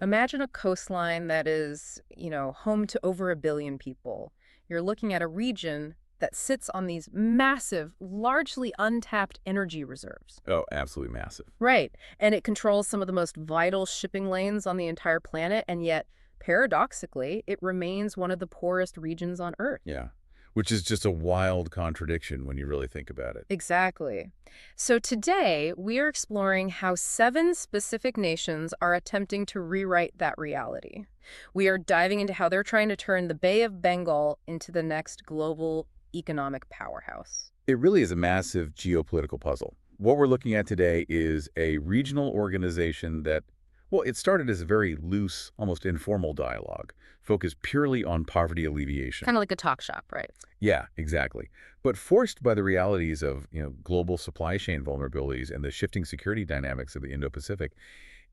Imagine a coastline that is, home to over 1 billion people. You're looking at a region that sits on these massive, largely untapped energy reserves. Oh, absolutely massive. Right. And it controls some of the most vital shipping lanes on the entire planet, and yet, paradoxically, it remains one of the poorest regions on Earth. Yeah. Which is just a wild contradiction when you really think about it. Exactly. So today, we are exploring how 7 specific nations are attempting to rewrite that reality. We are diving into how they're trying to turn the Bay of Bengal into the next global economic powerhouse. It really is a massive geopolitical puzzle. What we're looking at today is a regional organization that, well, it started as a very loose, almost informal dialogue, focused purely on poverty alleviation. Kind of like a talk shop, right? Yeah, exactly. But forced by the realities of, global supply chain vulnerabilities and the shifting security dynamics of the Indo-Pacific,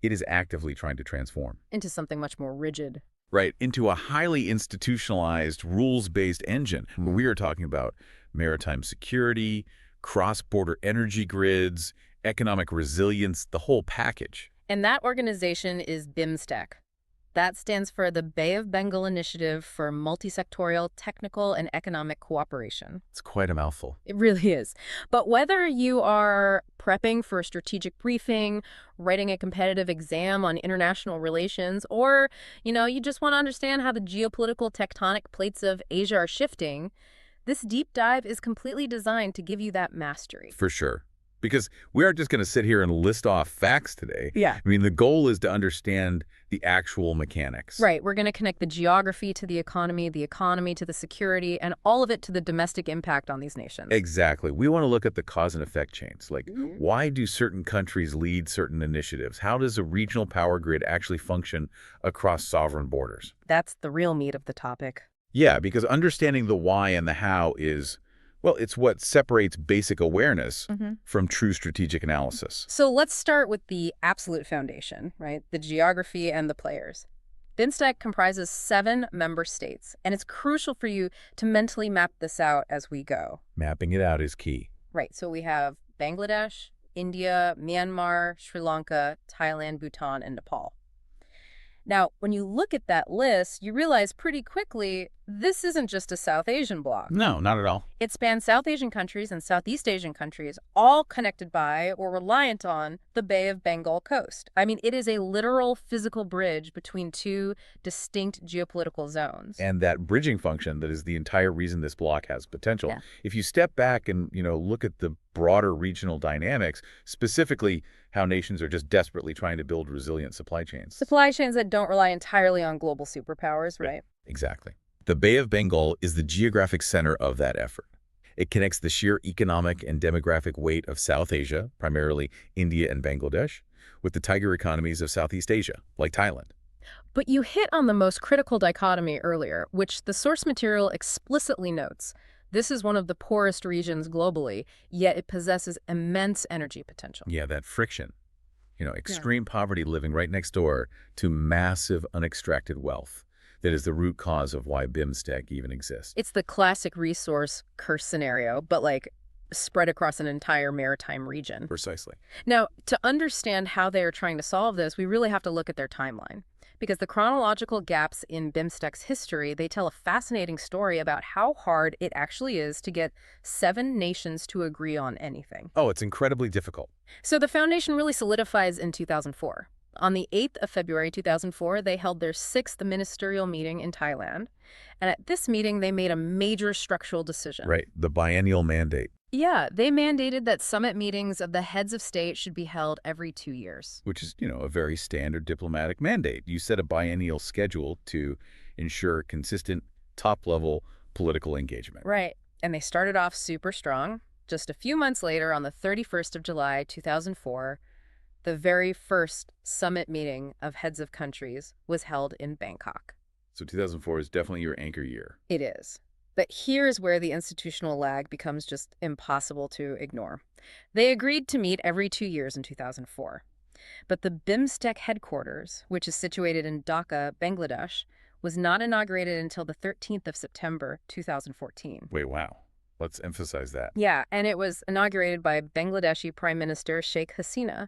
it is actively trying to transform. Into something much more rigid. Right, into a highly institutionalized, rules-based engine. We are talking about maritime security, cross-border energy grids, economic resilience, the whole package. And that organization is Bimstec. That stands for the Bay of Bengal Initiative for Multisectorial Technical and Economic Cooperation. It's quite a mouthful. It really is. But whether you are prepping for a strategic briefing, writing a competitive exam on international relations, or, you just want to understand how the geopolitical tectonic plates of Asia are shifting, this deep dive is completely designed to give you that mastery. For sure. Because we aren't just going to sit here and list off facts today. Yeah. I mean, the goal is to understand the actual mechanics. Right. We're going to connect the geography to the economy to the security, and all of it to the domestic impact on these nations. Exactly. We want to look at the cause and effect chains. Like, why do certain countries lead certain initiatives? How does a regional power grid actually function across sovereign borders? That's the real meat of the topic. Yeah, because understanding the why and the how is, well, it's what separates basic awareness from true strategic analysis. So let's start with the absolute foundation, right? The geography and the players. Bimstec comprises 7 member states, and it's crucial for you to mentally map this out as we go. Mapping it out is key. Right, so we have Bangladesh, India, Myanmar, Sri Lanka, Thailand, Bhutan, and Nepal. Now, when you look at that list, you realize pretty quickly this isn't just a South Asian bloc. No, not at all. It spans South Asian countries and Southeast Asian countries, all connected by or reliant on the Bay of Bengal coast. I mean, it is a literal physical bridge between two distinct geopolitical zones. And that bridging function that is the entire reason this block has potential. Yeah. If you step back and, look at the broader regional dynamics, specifically how nations are just desperately trying to build resilient supply chains. Supply chains that don't rely entirely on global superpowers, right? Exactly. The Bay of Bengal is the geographic center of that effort. It connects the sheer economic and demographic weight of South Asia, primarily India and Bangladesh, with the tiger economies of Southeast Asia, like Thailand. But you hit on the most critical dichotomy earlier, which the source material explicitly notes. This is one of the poorest regions globally, yet it possesses immense energy potential. Yeah, that friction. Extreme poverty living right next door to massive unextracted wealth. That is the root cause of why Bimstec even exists. It's the classic resource curse scenario, but spread across an entire maritime region. Precisely. Now, to understand how they are trying to solve this, we really have to look at their timeline. Because the chronological gaps in Bimstec's history, they tell a fascinating story about how hard it actually is to get 7 nations to agree on anything. Oh, it's incredibly difficult. So the foundation really solidifies in 2004. On the 8th of February 2004, they held their 6th ministerial meeting in Thailand. And at this meeting, they made a major structural decision. Right, the biennial mandate. Yeah, they mandated that summit meetings of the heads of state should be held every 2 years. Which is, a very standard diplomatic mandate. You set a biennial schedule to ensure consistent, top-level political engagement. Right, and they started off super strong. Just a few months later, on the 31st of July, 2004, the very first summit meeting of heads of countries was held in Bangkok. So 2004 is definitely your anchor year. It is. But here's where the institutional lag becomes just impossible to ignore. They agreed to meet every 2 years in 2004. But the Bimstec headquarters, which is situated in Dhaka, Bangladesh, was not inaugurated until the 13th of September, 2014. Wait, wow. Let's emphasize that. Yeah, and it was inaugurated by Bangladeshi Prime Minister Sheikh Hasina.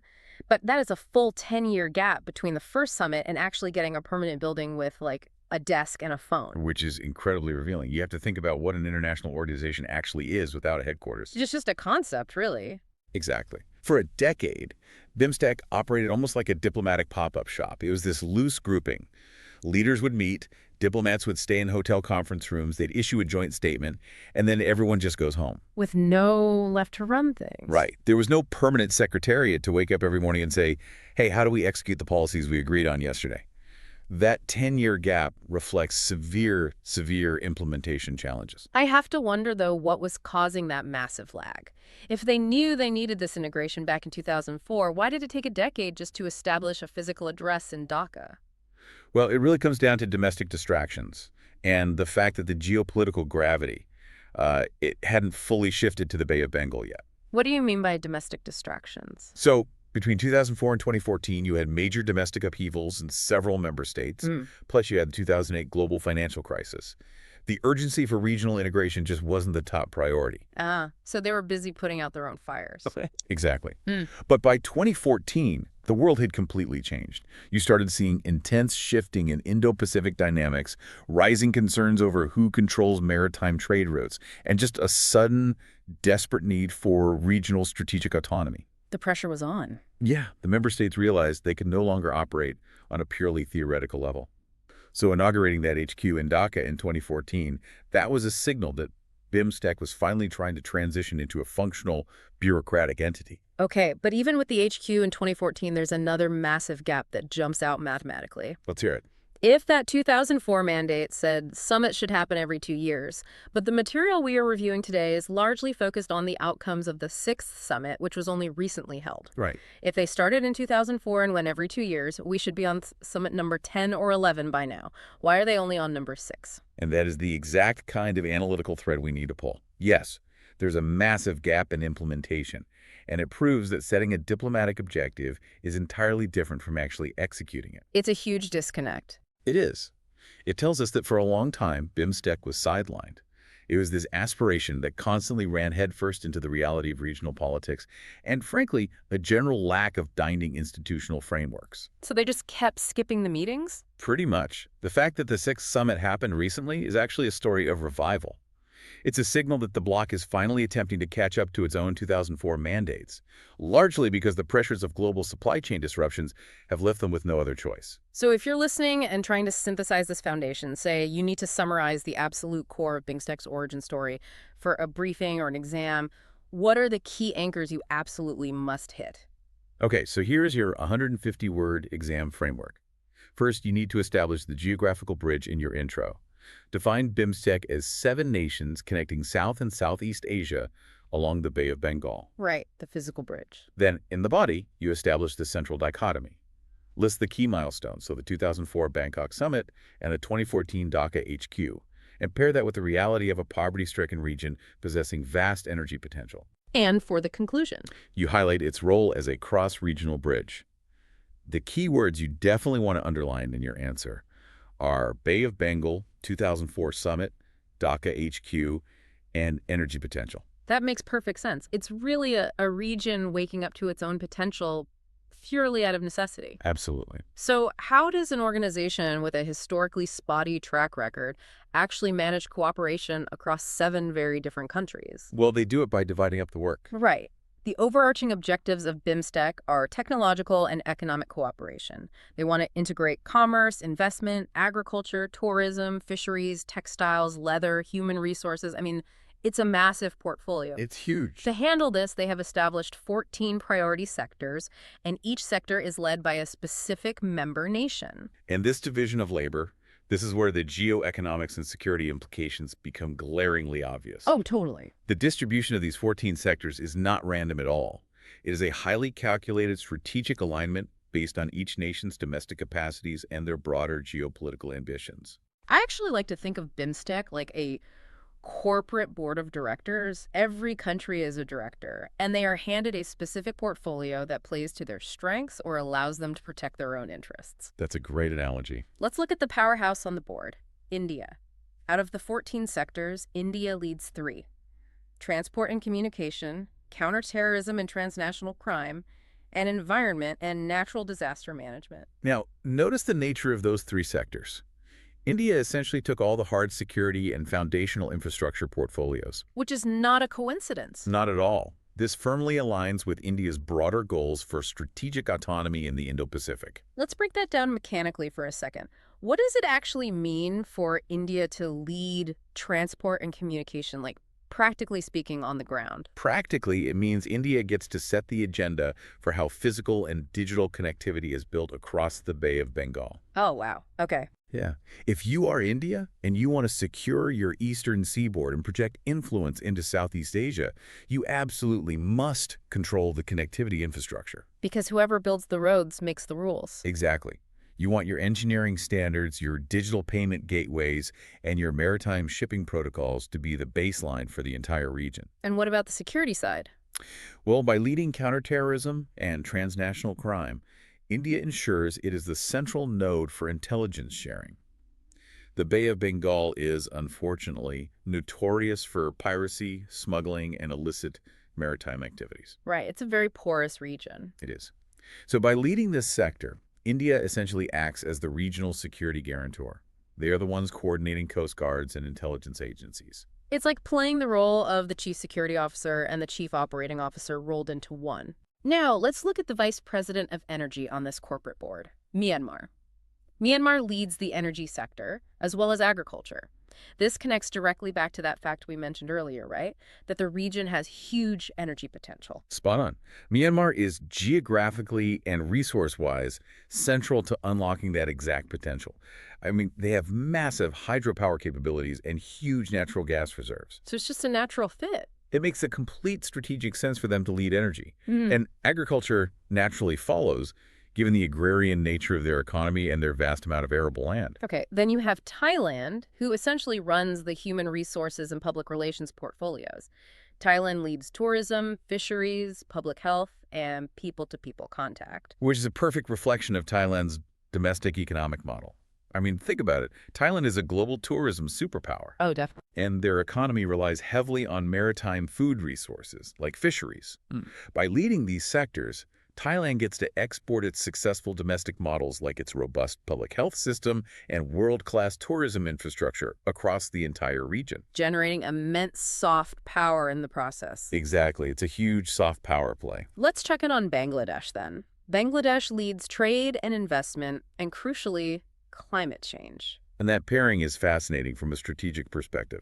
But that is a full 10-year gap between the first summit and actually getting a permanent building with, like, a desk and a phone. Which is incredibly revealing. You have to think about what an international organization actually is without a headquarters. It's just a concept, really. Exactly. For a decade, Bimstec operated almost like a diplomatic pop-up shop. It was this loose grouping. Leaders would meet, diplomats would stay in hotel conference rooms, they'd issue a joint statement, and then everyone just goes home. With no left to run things. Right. There was no permanent secretariat to wake up every morning and say, hey, how do we execute the policies we agreed on yesterday? That 10-year gap reflects severe, severe implementation challenges. I have to wonder, though, what was causing that massive lag. If they knew they needed this integration back in 2004, why did it take a decade just to establish a physical address in Dhaka? Well, it really comes down to domestic distractions and the fact that the geopolitical gravity, it hadn't fully shifted to the Bay of Bengal yet. What do you mean by domestic distractions? So between 2004 and 2014, you had major domestic upheavals in several member states, plus you had the 2008 global financial crisis. The urgency for regional integration just wasn't the top priority. So they were busy putting out their own fires. Okay. Exactly. But by 2014, the world had completely changed. You started seeing intense shifting in Indo-Pacific dynamics, rising concerns over who controls maritime trade routes, and just a sudden, desperate need for regional strategic autonomy. The pressure was on. Yeah, the member states realized they could no longer operate on a purely theoretical level. So inaugurating that HQ in Dhaka in 2014, that was a signal that Bimstec was finally trying to transition into a functional bureaucratic entity. Okay, but even with the HQ in 2014, there's another massive gap that jumps out mathematically. Let's hear it. If that 2004 mandate said summits should happen every 2 years, but the material we are reviewing today is largely focused on the outcomes of the 6th summit, which was only recently held. Right. If they started in 2004 and went every 2 years, we should be on summit number 10 or 11 by now. Why are they only on number 6? And that is the exact kind of analytical thread we need to pull. Yes, there's a massive gap in implementation, and it proves that setting a diplomatic objective is entirely different from actually executing it. It's a huge disconnect. It is. It tells us that for a long time, Bimstec was sidelined. It was this aspiration that constantly ran headfirst into the reality of regional politics and, frankly, a general lack of binding institutional frameworks. So they just kept skipping the meetings? Pretty much. The fact that the 6th summit happened recently is actually a story of revival. It's a signal that the bloc is finally attempting to catch up to its own 2004 mandates, largely because the pressures of global supply chain disruptions have left them with no other choice. So if you're listening and trying to synthesize this foundation, say you need to summarize the absolute core of Bimstec's origin story for a briefing or an exam, what are the key anchors you absolutely must hit? Okay, so here's your 150-word exam framework. First, you need to establish the geographical bridge in your intro. Define Bimstec as 7 nations connecting South and Southeast Asia along the Bay of Bengal. Right, the physical bridge. Then, in the body, you establish the central dichotomy. List the key milestones, so the 2004 Bangkok Summit and the 2014 Dhaka HQ, and pair that with the reality of a poverty-stricken region possessing vast energy potential. And for the conclusion, You highlight its role as a cross-regional bridge. The key words you definitely want to underline in your answer are Bay of Bengal, 2004 Summit, Dhaka HQ, and energy potential. that makes perfect sense. It's really a region waking up to its own potential purely out of necessity. Absolutely. So how does an organization with a historically spotty track record actually manage cooperation across 7 very different countries? Well, they do it by dividing up the work. Right. The overarching objectives of Bimstec are technological and economic cooperation. They want to integrate commerce, investment, agriculture, tourism, fisheries, textiles, leather, human resources. I mean, it's a massive portfolio. It's huge. To handle this, they have established 14 priority sectors, and each sector is led by a specific member nation. And this division of labor, this is where the geoeconomics and security implications become glaringly obvious. Oh, totally. The distribution of these 14 sectors is not random at all. It is a highly calculated strategic alignment based on each nation's domestic capacities and their broader geopolitical ambitions. I actually like to think of Bimstec like a corporate board of directors. Every country is a director, and they are handed a specific portfolio that plays to their strengths or allows them to protect their own interests. That's a great analogy. Let's look at the powerhouse on the board, India. Out of the 14 sectors, India leads 3: transport and communication, counterterrorism and transnational crime, and environment and natural disaster management. Now, notice the nature of those three sectors. India essentially took all the hard security and foundational infrastructure portfolios. Which is not a coincidence. Not at all. This firmly aligns with India's broader goals for strategic autonomy in the Indo-Pacific. Let's break that down mechanically for a second. What does it actually mean for India to lead transport and communication, like practically speaking, on the ground? Practically, it means India gets to set the agenda for how physical and digital connectivity is built across the Bay of Bengal. Oh, wow. Okay. Yeah. If you are India and you want to secure your eastern seaboard and project influence into Southeast Asia, you absolutely must control the connectivity infrastructure. Because whoever builds the roads makes the rules. Exactly. You want your engineering standards, your digital payment gateways, and your maritime shipping protocols to be the baseline for the entire region. And what about the security side? Well, by leading counterterrorism and transnational crime, India ensures it is the central node for intelligence sharing. The Bay of Bengal is, unfortunately, notorious for piracy, smuggling, and illicit maritime activities. Right. It's a very porous region. It is. So by leading this sector, India essentially acts as the regional security guarantor. They are the ones coordinating coast guards and intelligence agencies. It's like playing the role of the chief security officer and the chief operating officer rolled into one. Now, let's look at the vice president of energy on this corporate board, Myanmar. Myanmar leads the energy sector, as well as agriculture. This connects directly back to that fact we mentioned earlier, right? That the region has huge energy potential. Spot on. Myanmar is geographically and resource-wise central to unlocking that exact potential. I mean, they have massive hydropower capabilities and huge natural gas reserves. So it's just a natural fit. It makes a complete strategic sense for them to lead energy. Mm. And agriculture naturally follows, given the agrarian nature of their economy and their vast amount of arable land. Okay, then you have Thailand, who essentially runs the human resources and public relations portfolios. Thailand leads tourism, fisheries, public health, and people-to-people contact. Which is a perfect reflection of Thailand's domestic economic model. I mean, think about it. Thailand is a global tourism superpower. Oh, definitely. And their economy relies heavily on maritime food resources, like fisheries. By leading these sectors, Thailand gets to export its successful domestic models like its robust public health system and world-class tourism infrastructure across the entire region. Generating immense soft power in the process. Exactly. It's a huge soft power play. Let's check in on Bangladesh then. Bangladesh leads trade and investment, and crucially, climate change. And that pairing is fascinating from a strategic perspective.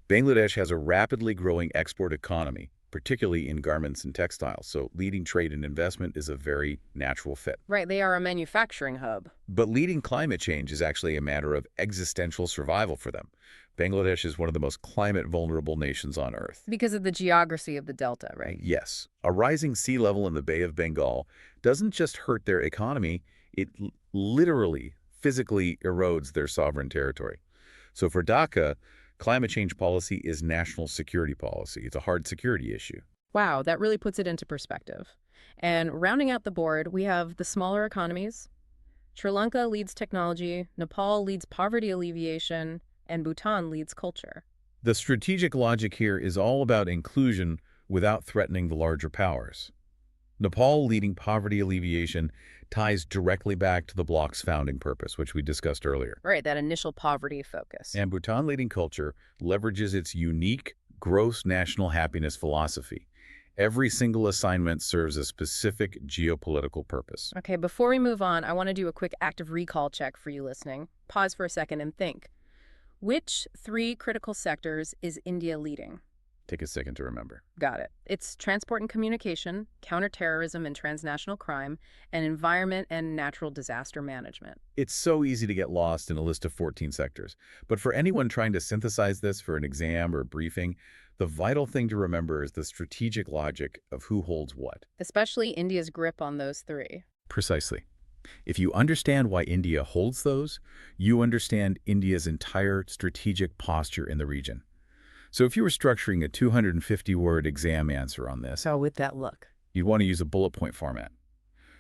Bangladesh has a rapidly growing export economy, particularly in garments and textiles, so leading trade and investment is a very natural fit. Right, they are a manufacturing hub. But leading climate change is actually a matter of existential survival for them. Bangladesh is one of the most climate-vulnerable nations on Earth. Because of the geography of the delta, right? Yes. A rising sea level in the Bay of Bengal doesn't just hurt their economy, it literally, physically erodes their sovereign territory. So for Dhaka, climate change policy is national security policy. It's a hard security issue. Wow, that really puts it into perspective. And rounding out the board, we have the smaller economies. Sri Lanka leads technology, Nepal leads poverty alleviation, and Bhutan leads culture. The strategic logic here is all about inclusion without threatening the larger powers. Nepal leading poverty alleviation ties directly back to the bloc's founding purpose, which we discussed earlier. Right, that initial poverty focus. And Bhutan leading culture leverages its unique, gross national happiness philosophy. Every single assignment serves a specific geopolitical purpose. Okay, before we move on, I want to do a quick active recall check for you listening. Pause for a second and think. Which three critical sectors is India leading? Take a second to remember. Got it. It's transport and communication, counterterrorism and transnational crime, and environment and natural disaster management. It's so easy to get lost in a list of 14 sectors. But for anyone trying to synthesize this for an exam or a briefing, the vital thing to remember is the strategic logic of who holds what. Especially India's grip on those three. Precisely. If you understand why India holds those, you understand India's entire strategic posture in the region. So if you were structuring a 250-word exam answer on this, How would that look? you'd want to use a bullet point format.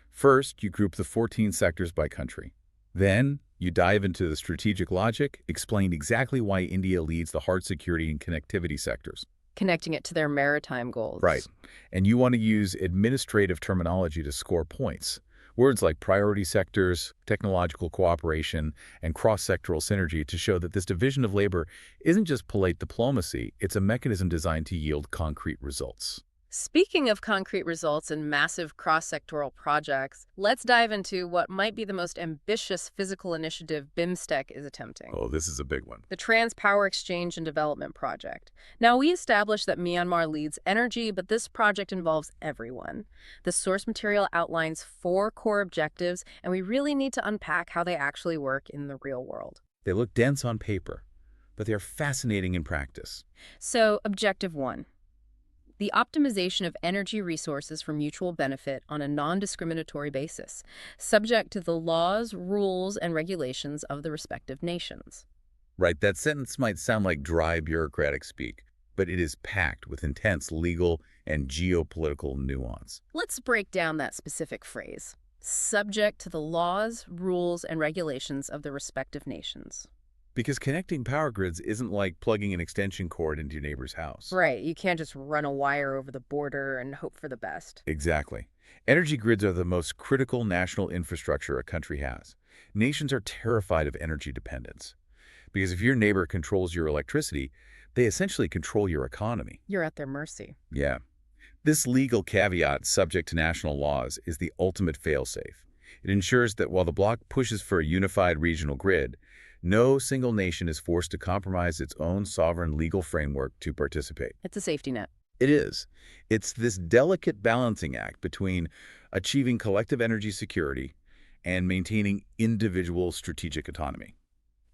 First, you group the 14 sectors by country. Then, you dive into the strategic logic, explain exactly why India leads the hard security and connectivity sectors. connecting it to their maritime Right. goals. And you want to use administrative terminology to score points. Words like priority sectors, technological cooperation, and cross-sectoral synergy to show that this division of labor isn't just polite diplomacy, it's a mechanism designed to yield concrete results. Speaking of concrete results and massive cross-sectoral projects, let's dive into what might be the most ambitious physical initiative Bimstec is attempting. Oh, this is a big one. The Trans-Power Exchange and Development Project. Now, we established that Myanmar leads energy, but this project involves everyone. The source material outlines 4 core objectives, and we really need to unpack how they actually work in the real world. They look dense on paper, but they are fascinating in practice. So, Objective 1. The optimization of energy resources for mutual benefit on a non-discriminatory basis, subject to the laws, rules, and regulations of the respective nations. Right, that sentence might sound like dry bureaucratic speak, but it is packed with intense legal and geopolitical nuance. Let's break down that specific phrase. Subject to the laws, rules, and regulations of the respective nations. Because connecting power grids isn't like plugging an extension cord into your neighbor's house. Right, you can't just run a wire over the border and hope for the best. Exactly. Energy grids are the most critical national infrastructure a country has. Nations are terrified of energy dependence. Because if your neighbor controls your electricity, they essentially control your economy. You're at their mercy. Yeah. This legal caveat subject to national laws is the ultimate failsafe. It ensures that while the bloc pushes for a unified regional grid, no single nation is forced to compromise its own sovereign legal framework to participate. It's a safety net. It is. It's this delicate balancing act between achieving collective energy security and maintaining individual strategic autonomy.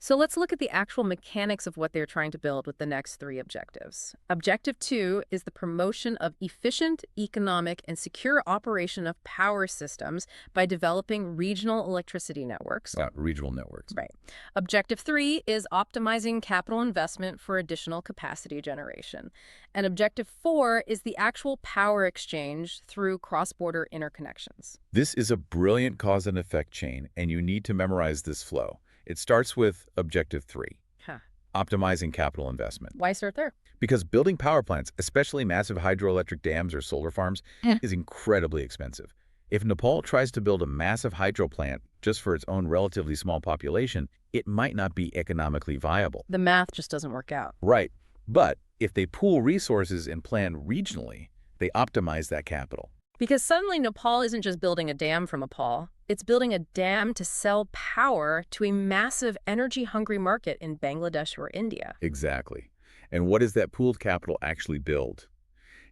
So let's look at the actual mechanics of what they're trying to build with the next 3 objectives. Objective 2 is the promotion of efficient, economic, and secure operation of power systems by developing regional electricity networks. Regional networks. Right. Objective 3 is optimizing capital investment for additional capacity generation. And Objective 4 is the actual power exchange through cross-border interconnections. This is a brilliant cause and effect chain, and you need to memorize this flow. It starts with Objective 3, Huh. optimizing capital investment. Why start there? Because building power plants, especially massive hydroelectric dams or solar farms, is incredibly expensive. If Nepal tries to build a massive hydro plant just for its own relatively small population, it might not be economically viable. The math just doesn't work out. Right. But if they pool resources and plan regionally, they optimize that capital. Because suddenly Nepal isn't just building a dam from a paw, it's building a dam to sell power to a massive energy-hungry market in Bangladesh or India. Exactly. And what does that pooled capital actually build?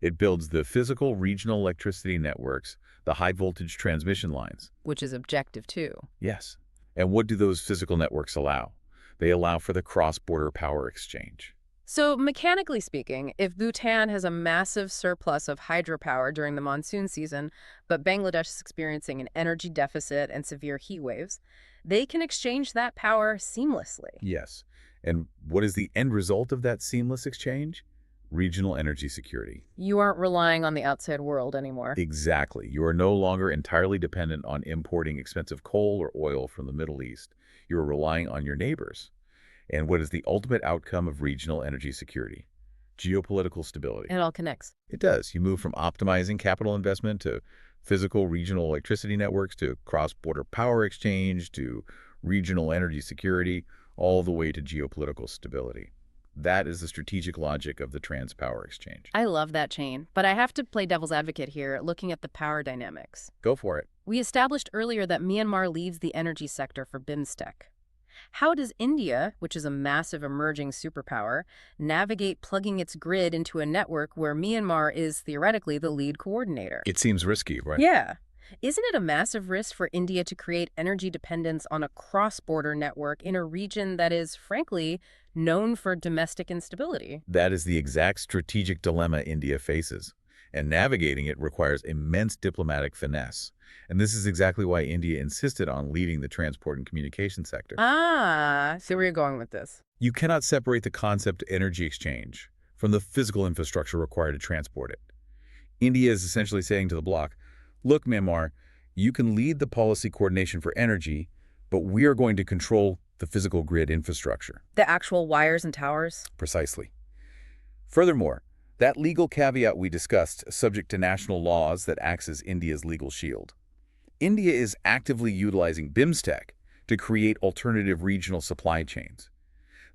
It builds the physical regional electricity networks, the high-voltage transmission lines. Which is Objective 2. Yes. And what do those physical networks allow? They allow for the cross-border power exchange. So, mechanically speaking, if Bhutan has a massive surplus of hydropower during the monsoon season, but Bangladesh is experiencing an energy deficit and severe heat waves, they can exchange that power seamlessly. Yes. And what is the end result of that seamless exchange? Regional energy security. You aren't relying on the outside world anymore. Exactly. You are no longer entirely dependent on importing expensive coal or oil from the Middle East. You are relying on your neighbors. And what is the ultimate outcome of regional energy security? Geopolitical stability. It all connects. It does. You move from optimizing capital investment to physical regional electricity networks to cross-border power exchange to regional energy security, all the way to geopolitical stability. That is the strategic logic of the Trans-Power Exchange. I love that chain, but I have to play devil's advocate here, looking at the power dynamics. Go for it. We established earlier that Myanmar leads the energy sector for Bimstec. How does India, which is a massive emerging superpower, navigate plugging its grid into a network where Myanmar is theoretically the lead coordinator? It seems risky, right? Yeah. Isn't it a massive risk for India to create energy dependence on a cross-border network in a region that is, frankly, known for domestic instability? That is the exact strategic dilemma India faces, and navigating it requires immense diplomatic finesse. And this is exactly why India insisted on leading the transport and communication sector. So where are you going with this? You cannot separate the concept of energy exchange from the physical infrastructure required to transport it. India is essentially saying to the bloc, look, Myanmar, you can lead the policy coordination for energy, but we are going to control the physical grid infrastructure. The actual wires and towers? Precisely. Furthermore, That legal caveat we discussed, subject to national laws that acts as India's legal shield. India is actively utilizing Bimstec to create alternative regional supply chains.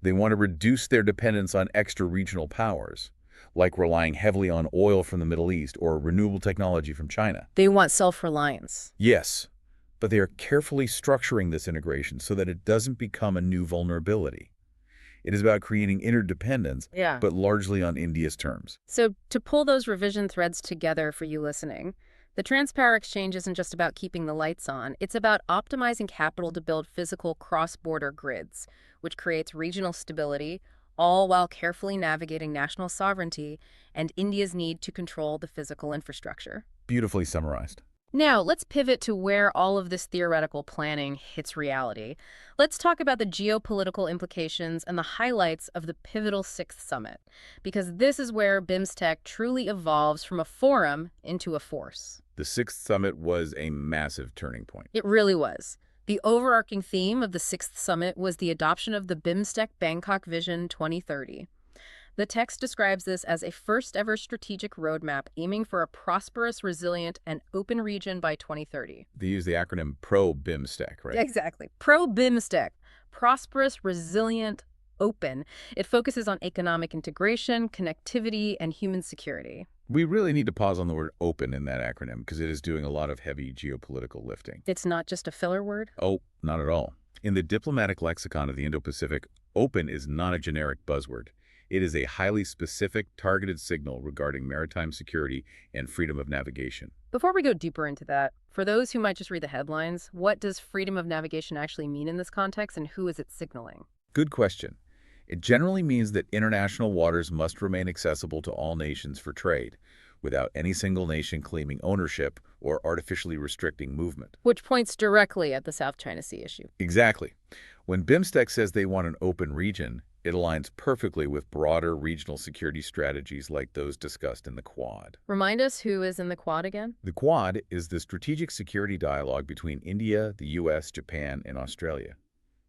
They want to reduce their dependence on extra-regional powers, like relying heavily on oil from the Middle East or renewable technology from China. They want self-reliance. Yes, but they are carefully structuring this integration so that it doesn't become a new vulnerability. It is about creating interdependence, Yeah. but largely on India's terms. So to pull those revision threads together for you listening, the Trans-Power Exchange isn't just about keeping the lights on. It's about optimizing capital to build physical cross-border grids, which creates regional stability, all while carefully navigating national sovereignty and India's need to control the physical infrastructure. Beautifully summarized. Now, let's pivot to where all of this theoretical planning hits reality. Let's talk about the geopolitical implications and the highlights of the pivotal Sixth Summit, because this is where Bimstec truly evolves from a forum into a force. The Sixth Summit was a massive turning point. It really was. The overarching theme of the Sixth Summit was the adoption of the Bimstec Bangkok Vision 2030. The text describes this as a first-ever strategic roadmap aiming for a prosperous, resilient, and open region by 2030. They use the acronym PRO-BIMSTEC, right? Exactly. Pro-Bimstec. Prosperous, resilient, open. It focuses on economic integration, connectivity, and human security. We really need to pause on the word open in that acronym because it is doing a lot of heavy geopolitical lifting. It's not just a filler word? Oh, not at all. In the diplomatic lexicon of the Indo-Pacific, open is not a generic buzzword. It is a highly specific, targeted signal regarding maritime security and freedom of navigation. Before we go deeper into that, for those who might just read the headlines, what does freedom of navigation actually mean in this context, and who is it signaling? Good question. It generally means that international waters must remain accessible to all nations for trade, without any single nation claiming ownership or artificially restricting movement. Which points directly at the South China Sea issue. Exactly. When Bimstec says they want an open region, it aligns perfectly with broader regional security strategies like those discussed in the Quad. Remind us who is in the Quad again? The Quad is the strategic security dialogue between India, the U.S., Japan, and Australia.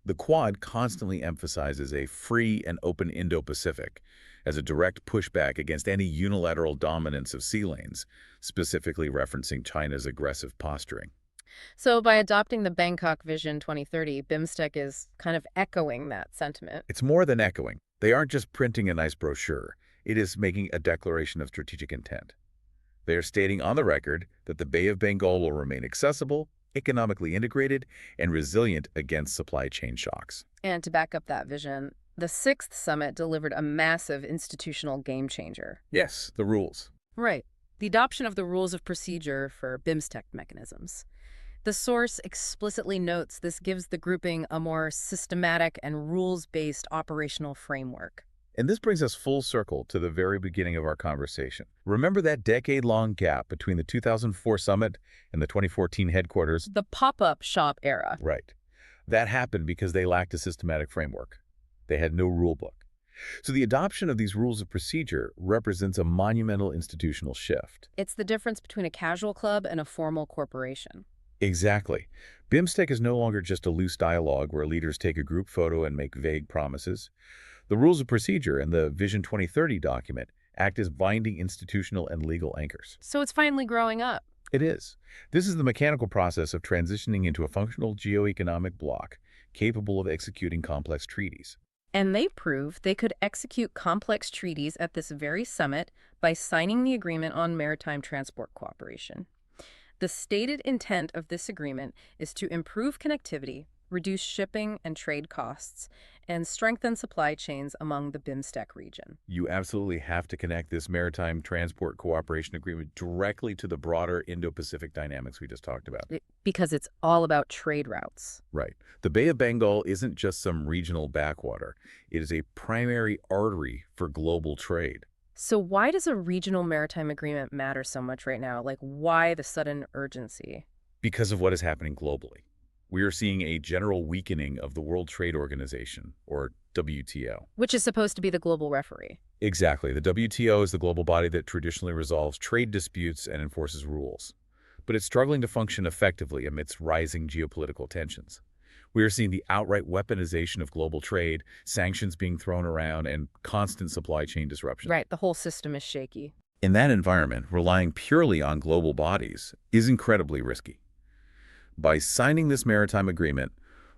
The Quad constantly emphasizes a free and open Indo-Pacific as a direct pushback against any unilateral dominance of sea lanes, specifically referencing China's aggressive posturing. So by adopting the Bangkok Vision 2030, Bimstec is kind of echoing that sentiment. It's more than echoing. They aren't just printing a nice brochure. It is making a declaration of strategic intent. They are stating on the record that the Bay of Bengal will remain accessible, economically integrated, and resilient against supply chain shocks. And to back up that vision, the Sixth Summit delivered a massive institutional game changer. Yes, the rules. Right. The adoption of the rules of procedure for Bimstec mechanisms. The source explicitly notes this gives the grouping a more systematic and rules-based operational framework. And this brings us full circle to the very beginning of our conversation. Remember that decade-long gap between the 2004 summit and the 2014 headquarters? The pop-up shop era. Right. That happened because they lacked a systematic framework. They had no rule book. So the adoption of these rules of procedure represents a monumental institutional shift. It's the difference between a casual club and a formal corporation. Exactly. Bimstec is no longer just a loose dialogue where leaders take a group photo and make vague promises. The rules of procedure and the Vision 2030 document act as binding institutional and legal anchors. So it's finally growing up. It is. This is the mechanical process of transitioning into a functional geo-economic bloc capable of executing complex treaties. And they proved they could execute complex treaties at this very summit by signing the Agreement on Maritime Transport Cooperation. The stated intent of this agreement is to improve connectivity, reduce shipping and trade costs, and strengthen supply chains among the Bimstec region. You absolutely have to connect this Maritime Transport Cooperation Agreement directly to the broader Indo-Pacific dynamics we just talked about. Because it's all about trade routes. Right. The Bay of Bengal isn't just some regional backwater. It is a primary artery for global trade. So why does a regional maritime agreement matter so much right now? Like, why the sudden urgency? Because of what is happening globally. We are seeing a general weakening of the World Trade Organization, or WTO. Which is supposed to be the global referee. Exactly. The WTO is the global body that traditionally resolves trade disputes and enforces rules. But it's struggling to function effectively amidst rising geopolitical tensions. We are seeing the outright weaponization of global trade, sanctions being thrown around, and constant supply chain disruption. Right, the whole system is shaky. In that environment, relying purely on global bodies is incredibly risky. By signing this maritime agreement,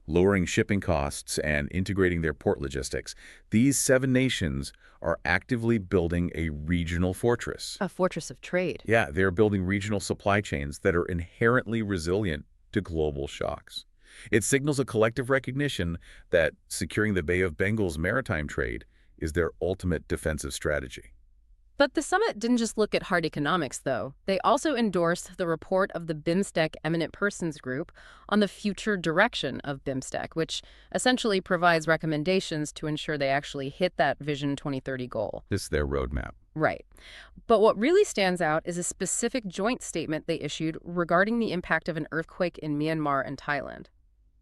lowering shipping costs, and integrating their port logistics, these 7 nations are actively building a regional fortress. A fortress of trade. Yeah, they're building regional supply chains that are inherently resilient to global shocks. It signals a collective recognition that securing the Bay of Bengal's maritime trade is their ultimate defensive strategy. But the summit didn't just look at hard economics, though. They also endorsed the report of the Bimstec Eminent Persons Group on the future direction of Bimstec, which essentially provides recommendations to ensure they actually hit that Vision 2030 goal. This is their roadmap. Right. But what really stands out is a specific joint statement they issued regarding the impact of an earthquake in Myanmar and Thailand.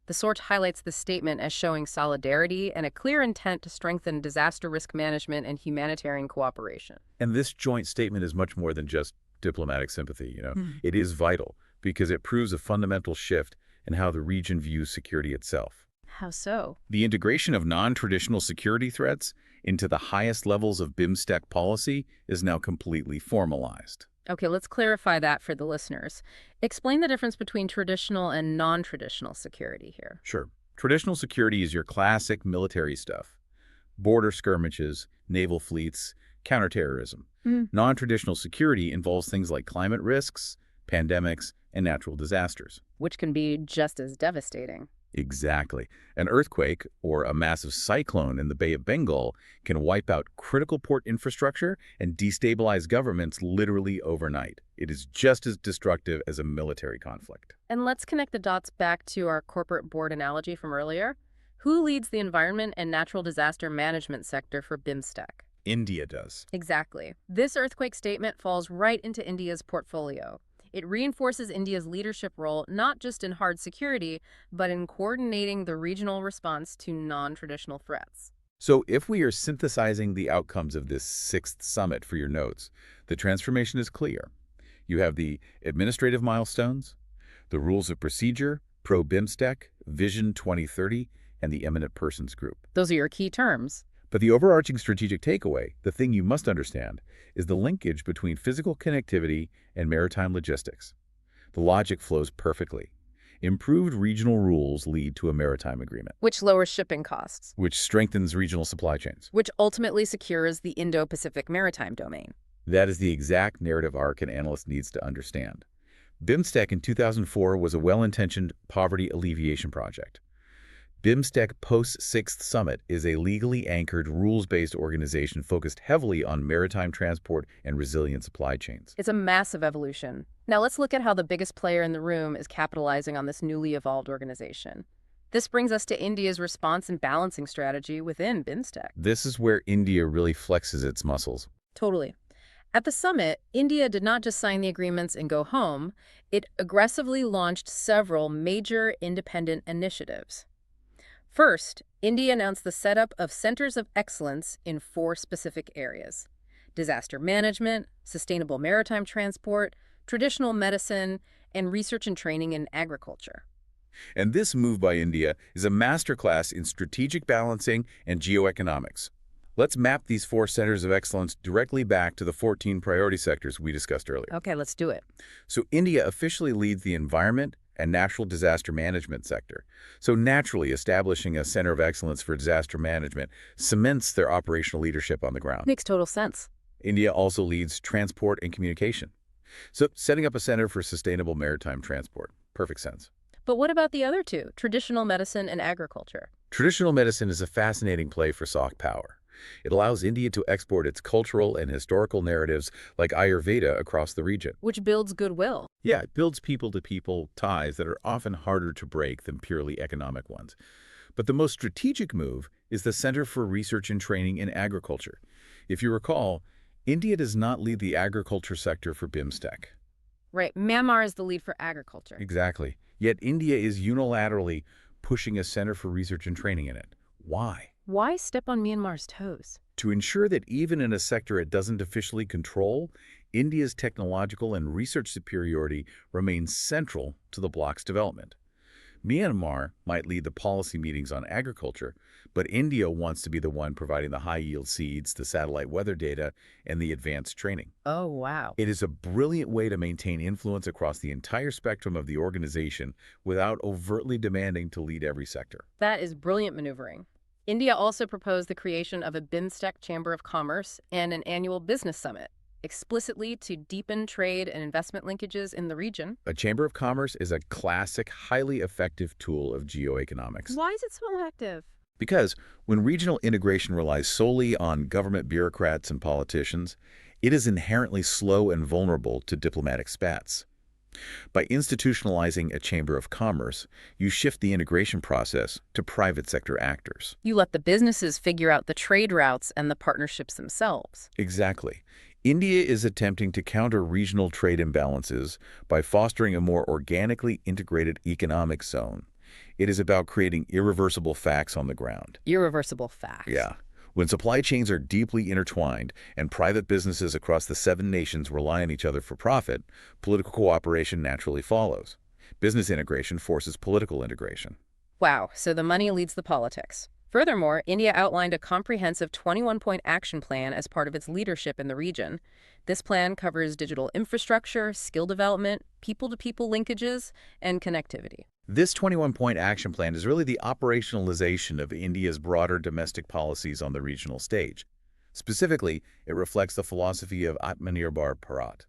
The source highlights the statement as showing solidarity and a clear intent to strengthen disaster risk management and humanitarian cooperation. And this joint statement is much more than just diplomatic sympathy. Hmm. It is vital because it proves a fundamental shift in how the region views security itself. How so? The integration of non-traditional security threats into the highest levels of BIMSTEC policy is now completely formalized. Okay, let's clarify that for the listeners. Explain the difference between traditional and non-traditional security here. Sure. Traditional security is your classic military stuff. Border skirmishes, naval fleets, counterterrorism. Non-traditional security involves things like climate risks, pandemics, and natural disasters. Which can be just as devastating. Exactly. An earthquake or a massive cyclone in the Bay of Bengal can wipe out critical port infrastructure and destabilize governments literally overnight. It is just as destructive as a military conflict. And let's connect the dots back to our corporate board analogy from earlier. Who leads the environment and natural disaster management sector for Bimstec? India does. Exactly. This earthquake statement falls right into India's portfolio. It reinforces India's leadership role not just in hard security, but in coordinating the regional response to non-traditional threats. So if we are synthesizing the outcomes of this 6th summit for your notes, the transformation is clear. You have the administrative milestones, the rules of procedure, pro-BIMSTEC, Vision 2030, and the Eminent Persons Group. Those are your key terms. But the overarching strategic takeaway, the thing you must understand, is the linkage between physical connectivity and maritime logistics. The logic flows perfectly. Improved regional rules lead to a maritime agreement, Which lowers shipping costs, which strengthens regional supply chains. which ultimately secures the Indo-Pacific maritime domain. That is the exact narrative arc an analyst needs to understand. BIMSTEC in 2004 was a well-intentioned poverty alleviation project. BIMSTEC post-6th Summit is a legally anchored, rules-based organization focused heavily on maritime transport and resilient supply chains. It's a massive evolution. Now let's look at how the biggest player in the room is capitalizing on this newly evolved organization. This brings us to India's response and balancing strategy within Bimstec. This is where India really flexes its muscles. Totally. At the summit, India did not just sign the agreements and go home. It aggressively launched several major independent initiatives. First, India announced the setup of centers of excellence in 4 specific areas: disaster management, sustainable maritime transport, traditional medicine, and research and training in agriculture. And this move by India is a masterclass in strategic balancing and geoeconomics. Let's map these 4 centers of excellence directly back to the 14 priority sectors we discussed earlier. Okay, let's do it. So India officially leads the environment and natural disaster management sector. So naturally, establishing a center of excellence for disaster management cements their operational leadership on the ground. Makes total sense. India also leads transport and communication. So setting up a center for sustainable maritime transport. Perfect sense. But what about the other 2, traditional medicine and agriculture? Traditional medicine is a fascinating play for soft power. It allows India to export its cultural and historical narratives like Ayurveda across the region. Which builds goodwill. Yeah, it builds people-to-people ties that are often harder to break than purely economic ones. But the most strategic move is the Center for Research and Training in Agriculture. If you recall, India does not lead the agriculture sector for BIMSTEC. Right, Myanmar is the lead for agriculture. Exactly. Yet India is unilaterally pushing a Center for Research and Training in it. Why? Why step on Myanmar's toes? To ensure that even in a sector it doesn't officially control, India's technological and research superiority remains central to the bloc's development. Myanmar might lead the policy meetings on agriculture, but India wants to be the one providing the high-yield seeds, the satellite weather data, and the advanced training. Oh, wow. It is a brilliant way to maintain influence across the entire spectrum of the organization without overtly demanding to lead every sector. That is brilliant maneuvering. India also proposed the creation of a Bimstec Chamber of Commerce and an annual business summit, explicitly to deepen trade and investment linkages in the region. A chamber of commerce is a classic, highly effective tool of geoeconomics. Why is it so effective? Because when regional integration relies solely on government bureaucrats and politicians, it is inherently slow and vulnerable to diplomatic spats. By institutionalizing a chamber of commerce, you shift the integration process to private sector actors. You let the businesses figure out the trade routes and the partnerships themselves. Exactly. India is attempting to counter regional trade imbalances by fostering a more organically integrated economic zone. It is about creating irreversible facts on the ground. Irreversible facts. Yeah. When supply chains are deeply intertwined and private businesses across the 7 nations rely on each other for profit, political cooperation naturally follows. Business integration forces political integration. Wow, so the money leads the politics. Furthermore, India outlined a comprehensive 21-point action plan as part of its leadership in the region. This plan covers digital infrastructure, skill development, people-to-people linkages, and connectivity. This 21-point action plan is really the operationalization of India's broader domestic policies on the regional stage. Specifically, it reflects the philosophy of Atmanirbhar Bharat,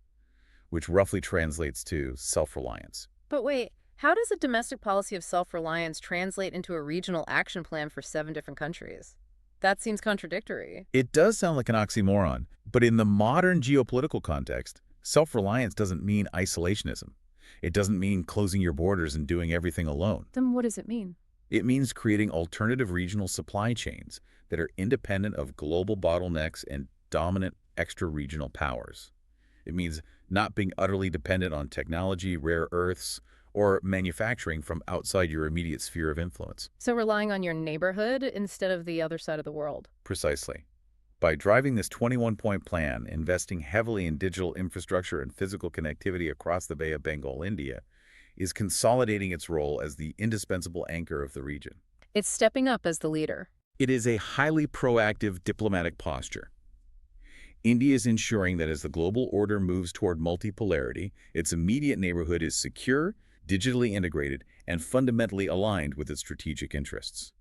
which roughly translates to self-reliance. But wait, how does a domestic policy of self-reliance translate into a regional action plan for 7 different countries? That seems contradictory. It does sound like an oxymoron, but in the modern geopolitical context, self-reliance doesn't mean isolationism. It doesn't mean closing your borders and doing everything alone. Then what does it mean? It means creating alternative regional supply chains that are independent of global bottlenecks and dominant extra-regional powers. It means not being utterly dependent on technology, rare earths, or manufacturing from outside your immediate sphere of influence. So relying on your neighborhood instead of the other side of the world. Precisely. By driving this 21-point plan, investing heavily in digital infrastructure and physical connectivity across the Bay of Bengal, India, is consolidating its role as the indispensable anchor of the region. It's stepping up as the leader. It is a highly proactive diplomatic posture. India is ensuring that as the global order moves toward multipolarity, its immediate neighborhood is secure, digitally integrated, and fundamentally aligned with its strategic interests.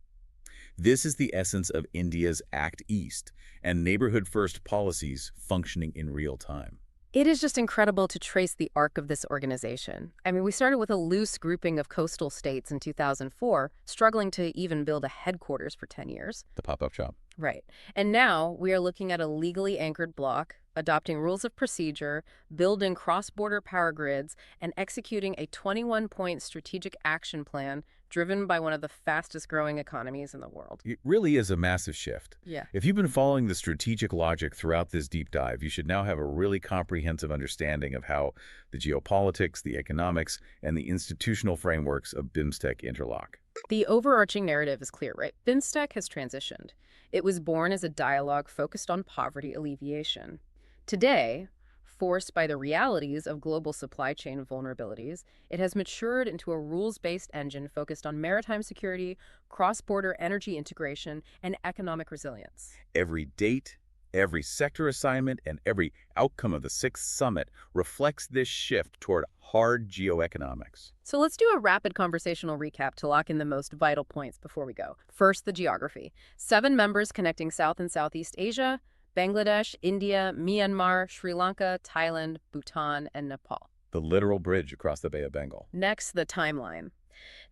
This is the essence of India's Act East and neighborhood-first policies functioning in real time. It is just incredible to trace the arc of this organization. I mean, we started with a loose grouping of coastal states in 2004, struggling to even build a headquarters for 10 years. The pop-up shop. Right. And now we are looking at a legally anchored bloc, adopting rules of procedure, building cross-border power grids, and executing a 21-point strategic action plan driven by one of the fastest-growing economies in the world. It really is a massive shift. Yeah. If you've been following the strategic logic throughout this deep dive, you should now have a really comprehensive understanding of how the geopolitics, the economics, and the institutional frameworks of Bimstec interlock. The overarching narrative is clear, right? Bimstec has transitioned. It was born as a dialogue focused on poverty alleviation. Today, forced by the realities of global supply chain vulnerabilities, it has matured into a rules-based engine focused on maritime security, cross-border energy integration, and economic resilience. Every date, every sector assignment, and every outcome of the 6th summit reflects this shift toward hard geoeconomics. So let's do a rapid conversational recap to lock in the most vital points before we go. First, the geography. 7 members connecting South and Southeast Asia, Bangladesh, India, Myanmar, Sri Lanka, Thailand, Bhutan, and Nepal. The literal bridge across the Bay of Bengal. Next, the timeline.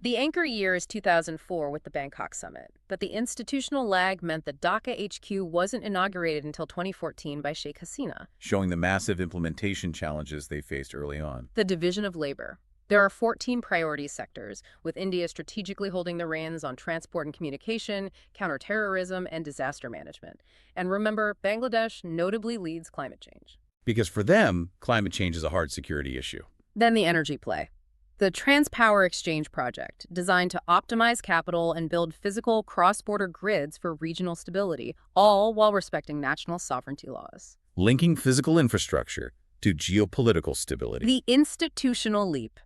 The anchor year is 2004 with the Bangkok summit, but the institutional lag meant that Dhaka HQ wasn't inaugurated until 2014 by Sheikh Hasina. Showing the massive implementation challenges they faced early on. The division of labor. There are 14 priority sectors, with India strategically holding the reins on transport and communication, counterterrorism, and disaster management. And remember, Bangladesh notably leads climate change. Because for them, climate change is a hard security issue. Then the energy play. The Trans-Power Exchange project, designed to optimize capital and build physical cross-border grids for regional stability, all while respecting national sovereignty laws. Linking physical infrastructure to geopolitical stability. The institutional leap.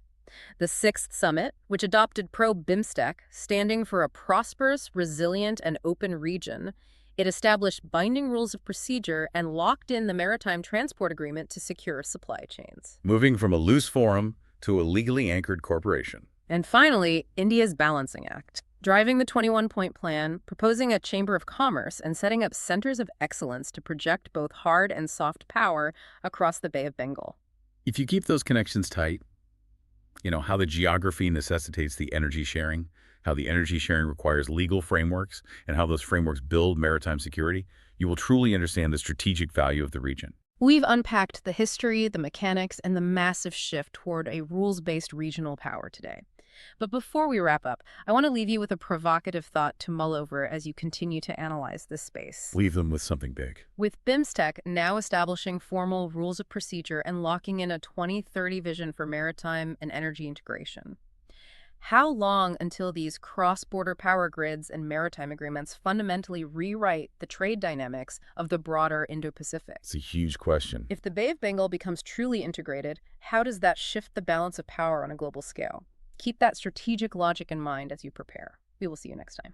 The Sixth Summit, which adopted pro-Bimstec, standing for a prosperous, resilient, and open region, it established binding rules of procedure and locked in the Maritime Transport Agreement to secure supply chains. Moving from a loose forum to a legally anchored corporation. And finally, India's Balancing Act, driving the 21-point plan, proposing a Chamber of Commerce, and setting up centers of excellence to project both hard and soft power across the Bay of Bengal. If you keep those connections tight, how the geography necessitates the energy sharing, how the energy sharing requires legal frameworks, and how those frameworks build maritime security, you will truly understand the strategic value of the region. We've unpacked the history, the mechanics, and the massive shift toward a rules-based regional power today. But before we wrap up, I want to leave you with a provocative thought to mull over as you continue to analyze this space. Leave them with something big. With Bimstec now establishing formal rules of procedure and locking in a 2030 vision for maritime and energy integration, how long until these cross-border power grids and maritime agreements fundamentally rewrite the trade dynamics of the broader Indo-Pacific? It's a huge question. If the Bay of Bengal becomes truly integrated, how does that shift the balance of power on a global scale? Keep that strategic logic in mind as you prepare. We will see you next time.